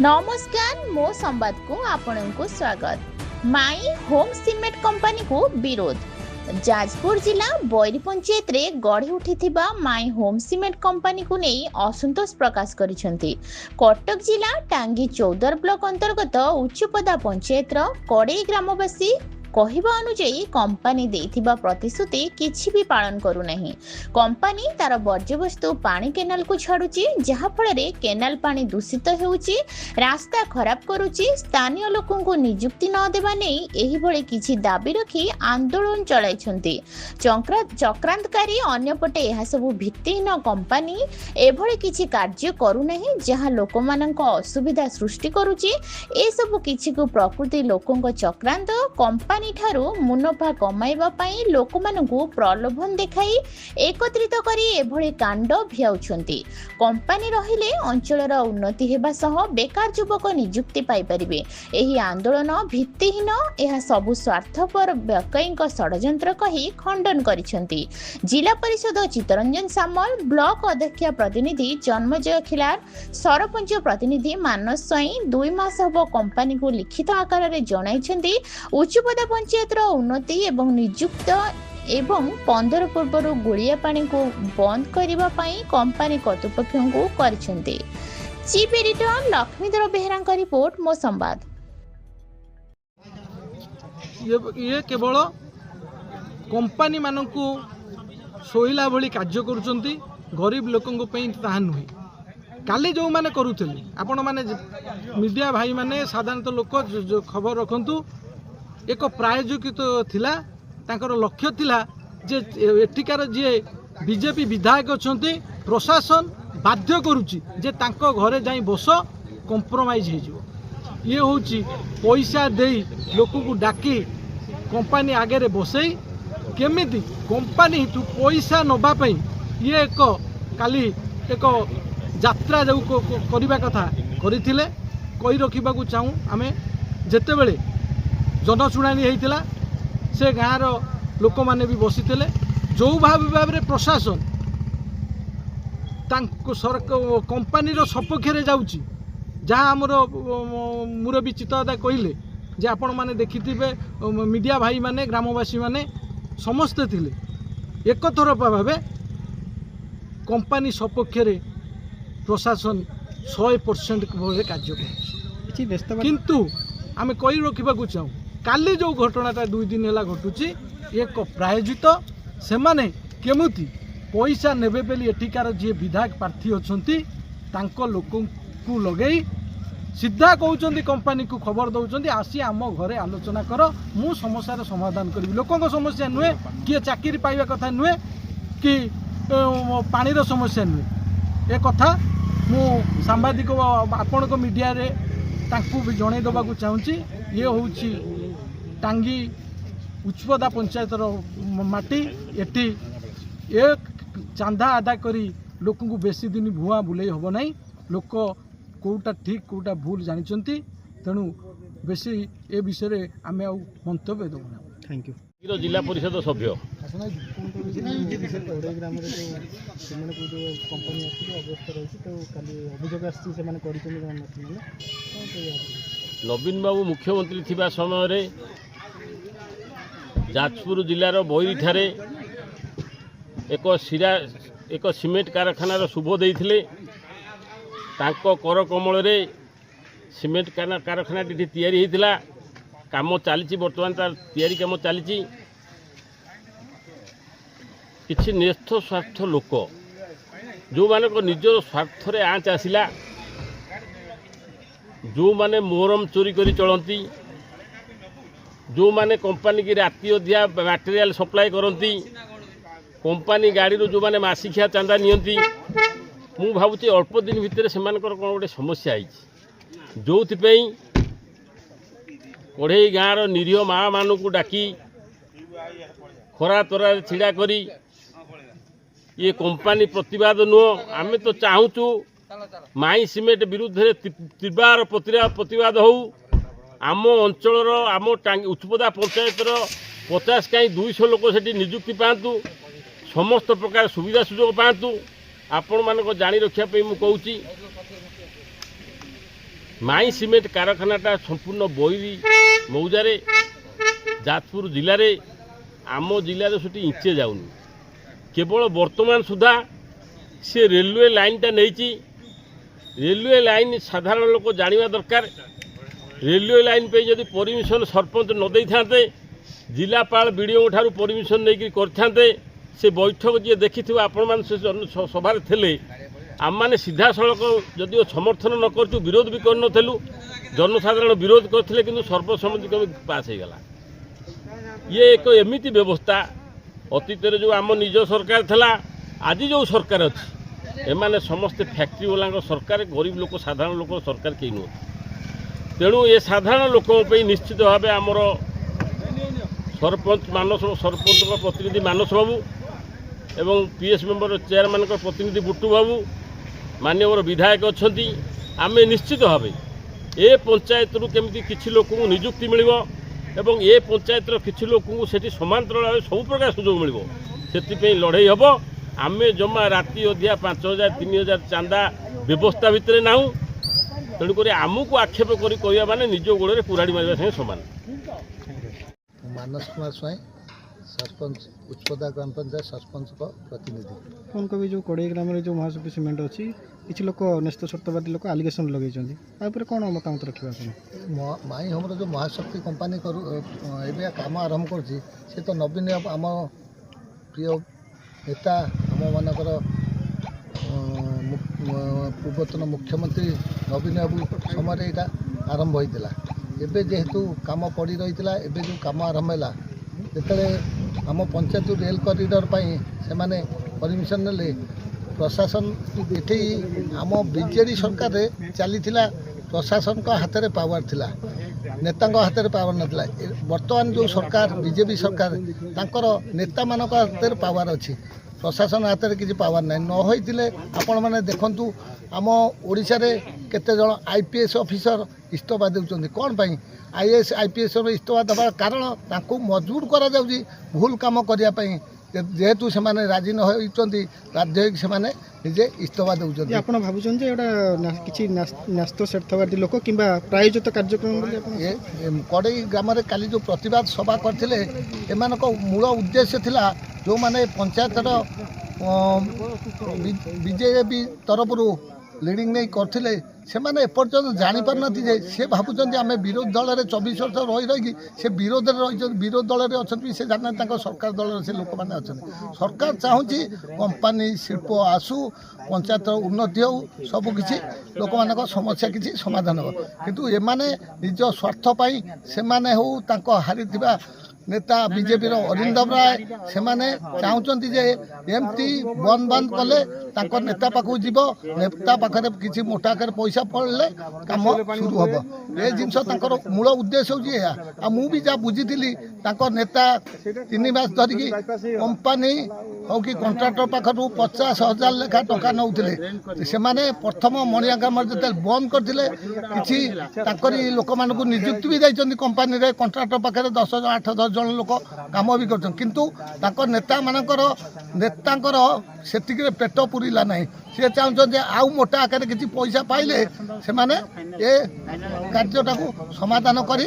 नमस्कार मो संवाद को आपण को स्वागत। माई होम सीमेंट कंपनी को विरोध। जाजपुर जिला बैरी पंचायत रे गढ़ी उठी माई होम सीमेंट कंपनी को नहीं असंतोष प्रकाश करिसेंती। कटक जिला टांगी चौदर ब्लॉक अंतर्गत उच्चपदा पंचायत कड़े ग्रामवासी कहवा अनुजाई कंपनी देथिबा प्रतिश्रुति किछि भी पालन करू नहीं। कंपनी तार वर्ज्यवस्तु पानी केनाल को छाड़ुची, जहा फल रे केनाल पानी दूषित हेउची, रास्ता खराब करूची, स्थानीय लोकों को नियुक्ति न देबा नहीं एही भली किछि दाबी रखी आंदोलन चलाइछंती। चक्रांतकारी अन्यपटे यह सब भित्तिहीन कंपनी एभली किछि कार्य करू नहीं जहा लोकमानंक असुविधा सृष्टि करूची। ए सब किछि को प्रकृति लोकों चक्रांत कंपनी ठारू मुनाफा कमाइबा पई लोकमानंकु प्रलोभन देखाई एकत्रित करी एभली कांड भियाउछंती। कंपनी रहिले अंचलर उन्नति हेबा सह बेकार युवक नियुक्ति पाई परिबे। एही आंदोलन भित्तिहीन, एहा सबु स्वार्थपर व्यक्तिक षडयंत्र कही खंडन करिसंती। जिला परिषद चित्तरंजन सामल, ब्लॉक अध्यक्ष प्रतिनिधि जन्मजय खिलार, सरपंच प्रतिनिधि मानस स्वाई 2 मास हबो कंपनी को लिखित आकार रे जणाइछंती उच्चपदा पंचायत उन्नति एवं नियुक्त एवं 15 पूर्व गुड़िया पानी को बंद करने कंपनी कर्तृपक्ष को करिसेंती। चीफ एडिटर लक्ष्मीधर बेहरा का रिपोर्ट मो संवाद। ये केवल कंपनी मानकु सोइला भली कार्य करुचंती, गरीब लोकंक पई ताहा नुहे। काली जो माने करूथले आपण माने मीडिया भाई माने साधारणतः लोक जो खबर रखंतु, एक प्रायोजित थिला, तांकर लक्ष्य थिला जे एठिकार जे बीजेपी विधायक अछंती प्रशासन बाध्य करूची जे तांको घरे जाई बस कंप्रोमाइज हे जिवो। ये होची पैसा देई लोक को डाकी कंपनी आगे रे बसई केमिति कंपनी तू पैसा नबा पई ये एक काली एक यात्रा जो करबा कथा करिथिले। कहि रखिबा को चाहूँ आमे जेते बेले जनशुणाणी होता से गाँव लोक मैंने भी बसी जो भाव में प्रशासन कंपनी सपक्ष जाऊँगी, जहाँ आमर मुरबी चित्तदा कहले जे आपण मैंने देखि मीडिया भाई माने ग्रामवासी माने समस्ते थिले एक थर भाव कंपनी सपक्ष प्रशासन 100% कार्य किंतु आमे कही रखा चाहूँ काली जो घटनाटा 2 दिन है घटुची एक प्रायोजित से माने केमुती पैसा नेबे बेली एठिकार जी विधायक प्रार्थी अच्छी तांको लोकों को लगे सीधा कहते कंपनी को खबर दौरान आसी आम घरे आलोचना कर मु समस्यार समाधान करी। लोकों समस्या नुहे किए चाकरी पाइबा कथा नुहे कि पानीर समस्या नुहे। ए कथा मु सांबादिक आपण मीडिया रे तांकु भी जणै देबाकू चाहूँगी। ये होची टांगी उच्चपदा पंचायत माटी एटी एक चांदा आदा करी लोक को बेसी दिन भुआ बुले हम ना। लोक कोटा ठीक कोटा भूल जानी, तेणु बेसी ए विषय आम आ मंतव्य देना। Thank you. जिला परिषद सभ्य नवीन बाबू मुख्यमंत्री थिबा समय रे जाजपुर जिलार बैरी ठारे एक सीमेंट कारखानार शुभ देइथिले। तांको कर कमल रे सीमेंट कारखानाटी तैयारी होइतिला। काम चली बर्तमान तार तैयारी काम चली। किछि न्यस्त स्वार्थ लोक जो माने को निज स्वार्थ रे आँच आसिला, जो माने मोहरम चोरी करी चलती, जो माने कंपनी की राति अधिया मटेरियल सप्लाई करती, कंपनी गाड़ी जो माने मासिकिया चांदा नियंती, मु भावुची अल्प दिन भितर से कौन गोटे समस्या आई जो कढ़ई गाँव निरीह माँ मान को डाकी खरा तरा छिड़ा करी ये कंपनी प्रतिवाद नुह। आम तो चाहूँ माई सीमेंट विरुद्ध तीव्र प्रतिवाद हो। आम अंचल आम उच्चपदा पंचायत 50 कहीं 200 लोक से निजुक्ति पातु, समस्त प्रकार सुविधा सुजोग पातु। आपण मान जानी रखापी मुझे माई सीमेंट कारखानाटा संपूर्ण बैरी मौजारे जाजपुर जिले में आम जिले से इंचे जाऊनी केवल वर्तमान सुधा से रेलवे लाइनटा नहीं रेलवे लाइन साधारण लोक जाना दरकार रेलवे लाइन पे जदि परमिशन सरपंच न दे था जिलापाल बीडीओ ठारू परमिशन नहीं करते से बैठक जी देखी आपण मान से सभा थे आम मैंने सीधा सड़क जदिव समर्थन न कर विरोध भी करनु जनसाधारण विरोध करते कि सर्वसम्मति पास हो गला ये एक एमती व्यवस्था अतीत जो आम निज सरकार थला आज जो सरकार अच्छी एमाने समस्ते फैक्ट्री वाला सरकार गरीब लोक साधारण लोक सरकार कहीं नुह तेणु ये साधारण लोकों निश्चित भाव आमर सरपंच प्रतिनिधि मानस बाबू एवं पीएस मेंबर चेयरमैन प्रतिनिधि बुट्टू बाबू माननीय विधायक अच्छा आम निश्चित भाव ए पंचायत केमती किसी लोक निजुक्ति मिल एवं ए पंचायत किसी लोक से समांतर भाव सब प्रकार सुजोग मिल से लड़े हम आम जमा राति अधिया 5000 3000 चांदा व्यवस्था भितर ना तेणुक आमको आक्षेप कर माने निज गोड़े कुराड़ी मारे संगे सामान मानस कुमार स्वाई सरपंच उच्चपदा ग्राम पंचायत सरपंच का प्रतिनिधि उनको भी जो कोड़े ग्राम जो महाशक्ति सीमेंट अच्छी किसी लोक न्यस्त स्वार्थवादी लोक आलिगेसन लगे कौन मतामत रखा माई होम जो महाशक्ति कंपानी करू काम आरंभ कर तो नवीन आम प्रिय नेता आम मानकर पूर्वतन मुख्यमंत्री नवीन बाबू समय यहाँ आरंभ होता एवं जेहेतु काम पड़ रही है जो काम आरंभ है जिते आम पंचायत रेल कॉरिडोर से माने परमिशन ने प्रशासन ये आम बीजेडी सरकार चली प्रशासन का हाथ में पावर थिला नेता हाथ में पावर नाला बर्तमान जो सरकार बीजेपी सरकार तांकर नेता मान हाथ में पावर अच्छी प्रशासन हाथ में किसी पावर ना न होइतिले आपण माने देखंतु आम ओडिशा रे केते जण आईपीएस ऑफिसर इस्तीफा देउछन कोन पई आईएएस आईपीएस इस्तीफा देवार कारण तांको मजबूर करा जाउजी भूल काम करिया पई जेहेतु से राजी न होइचंती बाध्य होई से निजे इस्तीफा देउछन आपण भाबुछन जे एटा किछि न्यस्त स्वार्थवादी लोक किबा प्रायोजित कार्यक्रम बोली आपण कड़ई ग्राम रे काली जो प्रतिवाद सभा करथिले एमानको मूल उद्देश्य थिला जो माने पंचायतर बीजेपी तरफ लीडिंग नहीं करथिले से माने एपर्यंत जानी पार नथि जे से भाबुछन जे आमे विरोध दल रे 24 वर्ष रही से विरोध रे रही विरोध दल रे अछन से जाना तांको सरकार दल रे से लोक माने अछन सरकार चाहूची कंपनी शिल्प आसु पंचायत उन्नति हो सब किछि लोक मानक समस्या किछि समाधान हो किंतु ए माने निज स्वार्थ पई से माने हो तांको हारिथिबा नेता बीजेपी अरिंदम राय से माने चाहूँगी जे एमती बंद बंद कले तांको नेता पाखु जीव नेता पाखे किसी मोटा कर पैसा पड़े काम शुरू हम ये जिनस मूल उद्देश्य हो मुझे जहाँ बुझी नेता 3 मास धरिकी कंपानी हो कि कंट्राक्टर पाखु 50,000 लेखा टका नौले से प्रथम मणिया ग्राम जो बंद करते कि लोक मान निजुक्ति भी देते कंपानी कंट्राक्टर पाखे 10-8-10 जन लोक काम भी कर किंतु नेता मानकर नेतांकर से पेट पुरला ना सी चाहते आउ मोटा आकार किसी पैसा पाइले से माने ए कार्यटा समाधान करी